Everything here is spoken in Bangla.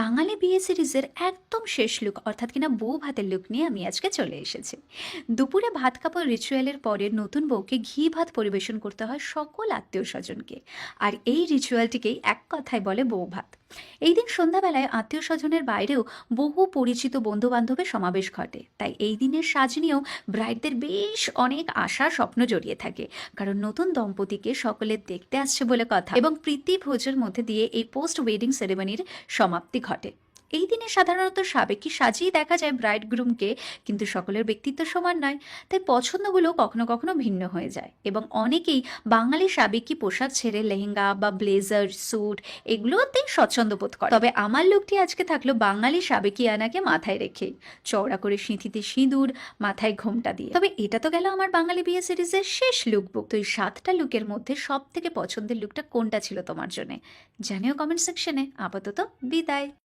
বাঙালি বিয়ে সিরিজের একদম শেষ লুক অর্থাৎ কিনা বউ ভাতের লুক নিয়ে আমি আজকে চলে এসেছি। দুপুরে ভাত কাপড় রিচুয়ালের পরে নতুন বউকে ঘি ভাত পরিবেশন করতে হয় সকল আত্মীয় স্বজনকে। আর এই রিচুয়ালটিকেই এক কথায় বলে বউ ভাত। এই দিন সন্ধ্যাবেলায় আত্মীয় স্বজনের বাইরেও বহু পরিচিত বন্ধু বান্ধবের সমাবেশ ঘটে, তাই এই দিনের সাজ নিয়েও ব্রাইডদের বেশ অনেক আশা স্বপ্ন জড়িয়ে থাকে। কারণ নতুন দম্পতিকে সকলে দেখতে আসছে বলে কথা, এবং প্রীতি ভোজের মধ্যে দিয়ে এই পোস্ট ওয়েডিং সেরেমনির সমাপ্তি ঘটে। এই দিনে সাধারণত সাবেকি সাজিয়ে দেখা যায় ব্রাইড গ্রুমকে, কিন্তু সকলের ব্যক্তিত্ব সমান নয়, তাই পছন্দগুলো কখনো কখনো ভিন্ন হয়ে যায় এবং অনেকেই বাঙালি সাবেকি পোশাক ছেড়ে লেহেঙ্গা বা ব্লেজার স্যুট এগুলোতেই স্বচ্ছন্দ বোধ করে। তবে আমার লুকটি আজকে থাকলো বাঙালি সাবেকি আনাকে মাথায় রেখেই, চওড়া করে সিঁথিতে সিঁদুর, মাথায় ঘোমটা দিয়ে। তবে এটা তো গেল আমার বাঙালি বিয়ে সিরিজের শেষ লুকবুক। তো এই 7টা লুকের মধ্যে সব থেকে পছন্দের লুকটা কোনটা ছিল তোমার জন্য? জানিও কমেন্ট সেকশনে। আপাতত বিদায়।